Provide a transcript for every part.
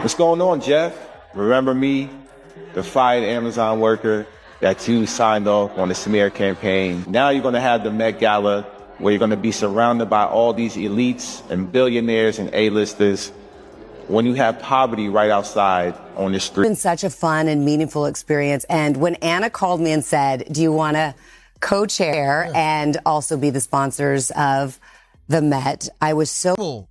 What's going on, Jeff? Remember me, the fired Amazon worker that you signed off on the smear campaign? Now you're going to have the Met Gala where you're going to be surrounded by all these elites and billionaires and A-listers when you have poverty right outside on the street. It's been such a fun and meaningful experience. And when Anna called me and said, do you want to co-chair and also be the sponsors of the Met, I was so...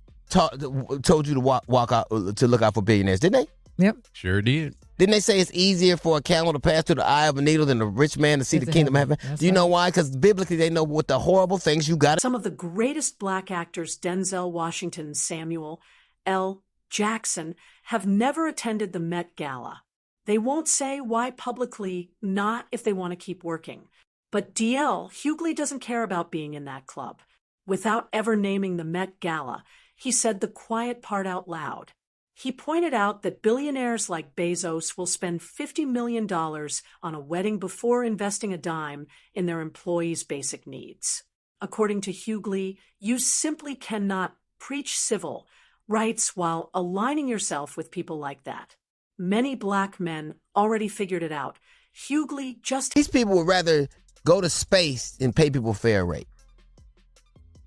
Told you to walk out, to look out for billionaires, didn't they? Yep. Sure did. Didn't they say it's easier for a camel to pass through the eye of a needle than a rich man to see the kingdom of heaven? Do you know why? Because biblically they know what the horrible things you got. Some of the greatest black actors, Denzel Washington and Samuel L. Jackson, have never attended the Met Gala. They won't say why publicly, not if they want to keep working. But DL Hughley doesn't care about being in that club. Without ever naming the Met Gala, he said the quiet part out loud. He pointed out that billionaires like Bezos will spend $50 million on a wedding before investing a dime in their employees' basic needs. According to Hughley, you simply cannot preach civil rights while aligning yourself with people like that. Many black men already figured it out. Hughley just... These people would rather go to space and pay people fair rate.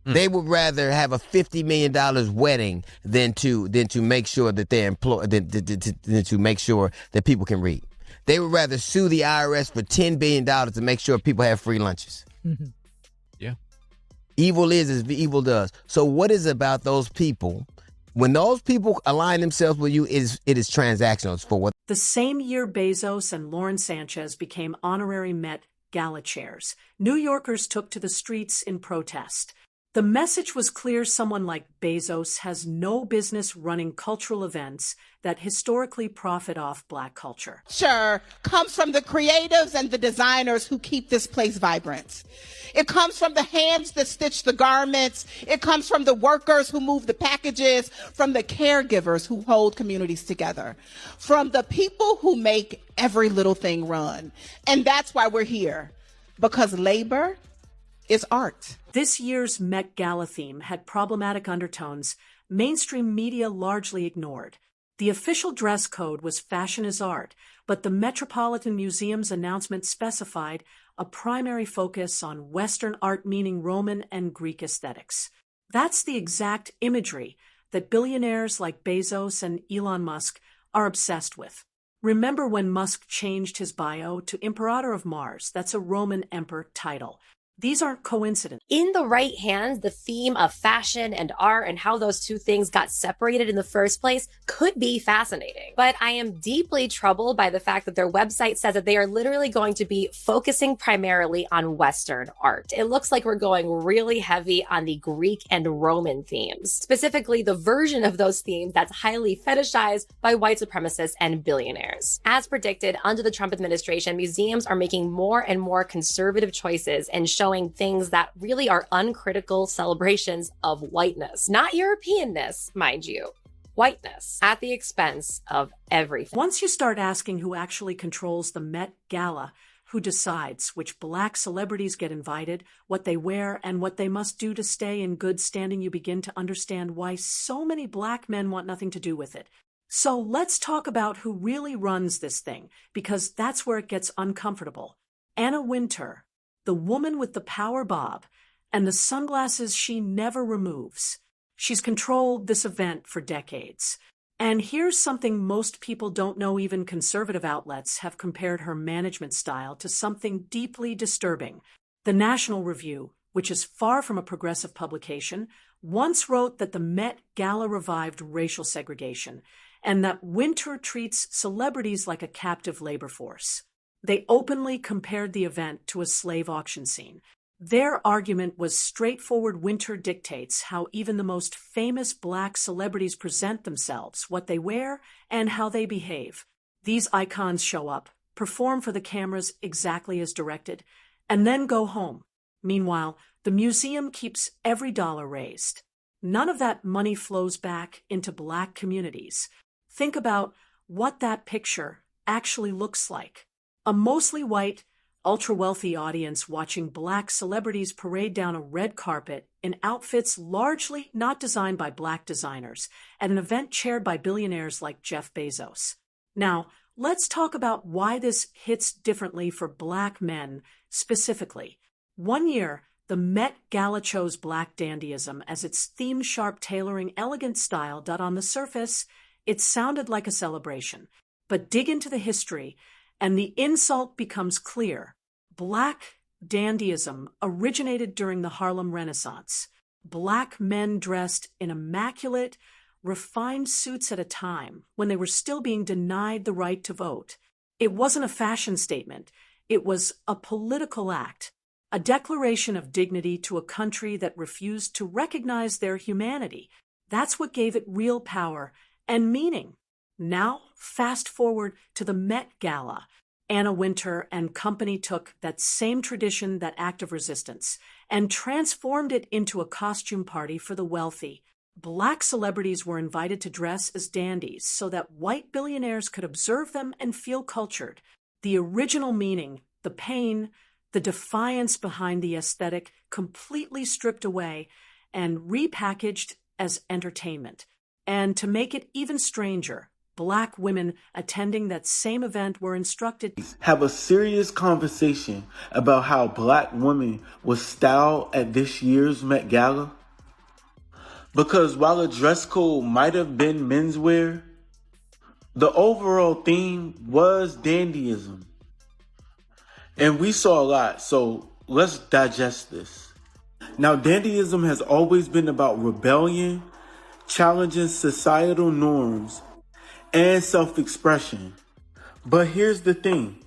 They would rather have a $50 million wedding than to make sure that they're employed, than to make sure that people can read. They would rather sue the IRS for $10 billion to make sure people have free lunches. Mm-hmm. Yeah. Evil is as evil does. So what is about those people? When those people align themselves with you, it is transactional. It's for what? The same year Bezos and Lauren Sanchez became honorary Met Gala chairs, New Yorkers took to the streets in protest. The message was clear: someone like Bezos has no business running cultural events that historically profit off black culture. Sure, comes from the creatives and the designers who keep this place vibrant. It comes from the hands that stitch the garments. It comes from the workers who move the packages, from the caregivers who hold communities together, from the people who make every little thing run. And that's why we're here, because labor is art. This year's Met Gala theme had problematic undertones mainstream media largely ignored. The official dress code was fashion is art, but the Metropolitan Museum's announcement specified a primary focus on Western art, meaning Roman and Greek aesthetics. That's the exact imagery that billionaires like Bezos and Elon Musk are obsessed with. Remember when Musk changed his bio to Imperator of Mars? That's a Roman emperor title. These aren't coincidences. In the right hands, the theme of fashion and art and how those two things got separated in the first place could be fascinating. But I am deeply troubled by the fact that their website says that they are literally going to be focusing primarily on Western art. It looks like we're going really heavy on the Greek and Roman themes, specifically the version of those themes that's highly fetishized by white supremacists and billionaires. As predicted, under the Trump administration, museums are making more and more conservative choices and showing things that really are uncritical celebrations of whiteness. Not Europeanness, mind you. Whiteness at the expense of everything. Once you start asking who actually controls the Met Gala, who decides which black celebrities get invited, what they wear, and what they must do to stay in good standing, you begin to understand why so many black men want nothing to do with it. So let's talk about who really runs this thing, because that's where it gets uncomfortable. Anna Wintour, the woman with the power bob and the sunglasses she never removes. She's controlled this event for decades. And here's something most people don't know. Even conservative outlets have compared her management style to something deeply disturbing. The National Review, which is far from a progressive publication, once wrote that the Met Gala revived racial segregation and that Wintour treats celebrities like a captive labor force. They openly compared the event to a slave auction scene. Their argument was straightforward. Wintour dictates how even the most famous black celebrities present themselves, what they wear, and how they behave. These icons show up, perform for the cameras exactly as directed, and then go home. Meanwhile, the museum keeps every dollar raised. None of that money flows back into black communities. Think about what that picture actually looks like. A mostly white, ultra-wealthy audience watching black celebrities parade down a red carpet in outfits largely not designed by black designers at an event chaired by billionaires like Jeff Bezos. Now, let's talk about why this hits differently for black men specifically. One year, the Met Gala chose black dandyism as its theme-sharp tailoring elegant style that on the surface, it sounded like a celebration. But dig into the history, and the insult becomes clear. Black dandyism originated during the Harlem Renaissance. Black men dressed in immaculate, refined suits at a time when they were still being denied the right to vote. It wasn't a fashion statement. It was a political act, a declaration of dignity to a country that refused to recognize their humanity. That's what gave it real power and meaning. Now, fast forward to the Met Gala. Anna Wintour and company took that same tradition, that act of resistance, and transformed it into a costume party for the wealthy. Black celebrities were invited to dress as dandies so that white billionaires could observe them and feel cultured. The original meaning, the pain, the defiance behind the aesthetic completely stripped away and repackaged as entertainment. And to make it even stranger, black women attending that same event were instructed to have a serious conversation about how black women were styled at this year's Met Gala. Because while a dress code might have been menswear, the overall theme was dandyism. And we saw a lot, so let's digest this. Now, dandyism has always been about rebellion, challenging societal norms, and self-expression. But here's the thing.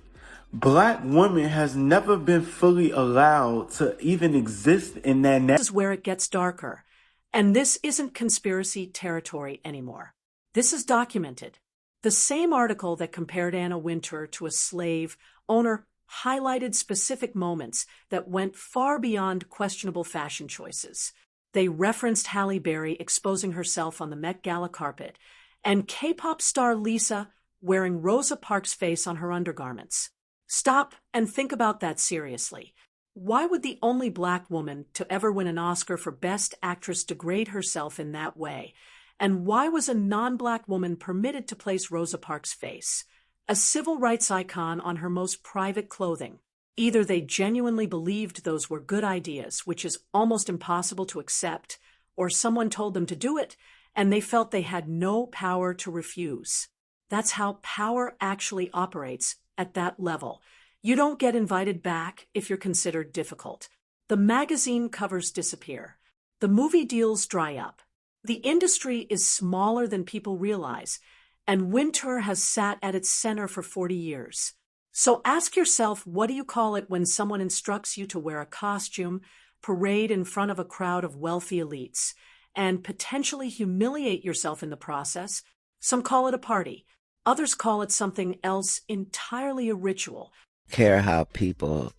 Black women has never been fully allowed to even exist in that. This is where it gets darker. And this isn't conspiracy territory anymore. This is documented. The same article that compared Anna Wintour to a slave owner highlighted specific moments that went far beyond questionable fashion choices. They referenced Halle Berry exposing herself on the Met Gala carpet and K-pop star Lisa wearing Rosa Parks' face on her undergarments. Stop and think about that seriously. Why would the only black woman to ever win an Oscar for Best Actress degrade herself in that way? And why was a non-black woman permitted to place Rosa Parks' face, a civil rights icon, on her most private clothing? Either they genuinely believed those were good ideas, which is almost impossible to accept, or someone told them to do it, and they felt they had no power to refuse. That's how power actually operates at that level. You don't get invited back if you're considered difficult. The magazine covers disappear. The movie deals dry up. The industry is smaller than people realize, and Wintour has sat at its center for 40 years. So ask yourself, what do you call it when someone instructs you to wear a costume, parade in front of a crowd of wealthy elites, and potentially humiliate yourself in the process? Some call it a party. Others call it something else entirely, a ritual. Care how people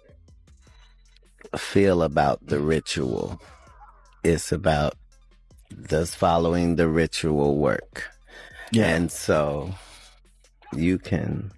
feel about the ritual. It's about does following the ritual work. Yeah. And so you can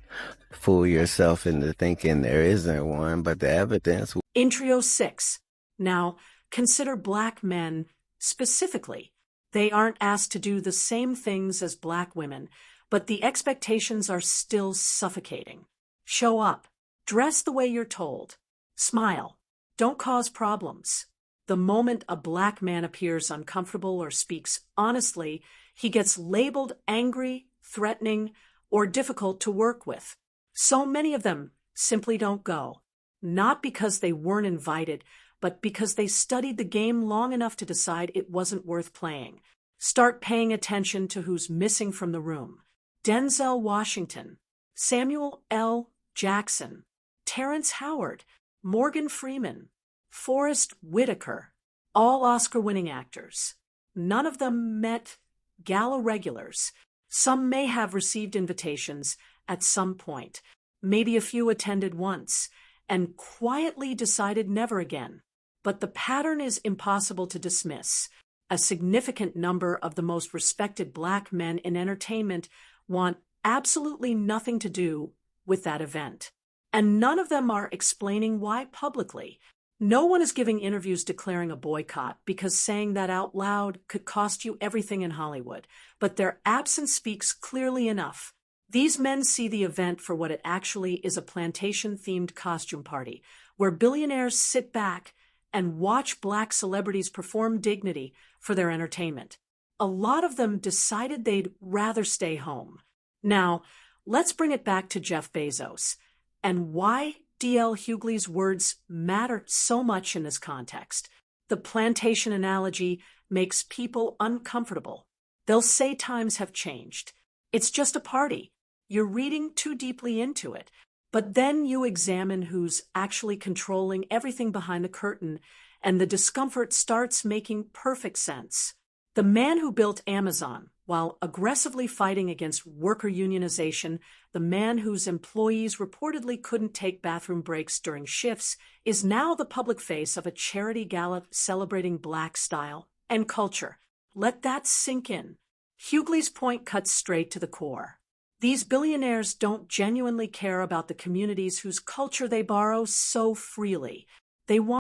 fool yourself into thinking there isn't one, but the evidence. Intro 6. Now, consider black men specifically. They aren't asked to do the same things as black women, but the expectations are still suffocating. Show up. Dress the way you're told. Smile. Don't cause problems. The moment a black man appears uncomfortable or speaks honestly, he gets labeled angry, threatening, or difficult to work with. So many of them simply don't go. Not because they weren't invited, but because they studied the game long enough to decide it wasn't worth playing. Start paying attention to who's missing from the room. Denzel Washington, Samuel L. Jackson, Terrence Howard, Morgan Freeman, Forrest Whitaker, all Oscar-winning actors. None of them Met Gala regulars. Some may have received invitations at some point. Maybe a few attended once and quietly decided never again. But the pattern is impossible to dismiss. A significant number of the most respected black men in entertainment want absolutely nothing to do with that event. And none of them are explaining why publicly. No one is giving interviews declaring a boycott because saying that out loud could cost you everything in Hollywood, but their absence speaks clearly enough. These men see the event for what it actually is, a plantation-themed costume party, where billionaires sit back and watch Black celebrities perform dignity for their entertainment. A lot of them decided they'd rather stay home. Now, let's bring it back to Jeff Bezos and why D.L. Hughley's words matter so much in this context. The plantation analogy makes people uncomfortable. They'll say times have changed. It's just a party. You're reading too deeply into it. But then you examine who's actually controlling everything behind the curtain, and the discomfort starts making perfect sense. The man who built Amazon, while aggressively fighting against worker unionization, the man whose employees reportedly couldn't take bathroom breaks during shifts, is now the public face of a charity gala celebrating Black style and culture. Let that sink in. Hughley's point cuts straight to the core. These billionaires don't genuinely care about the communities whose culture they borrow so freely. They want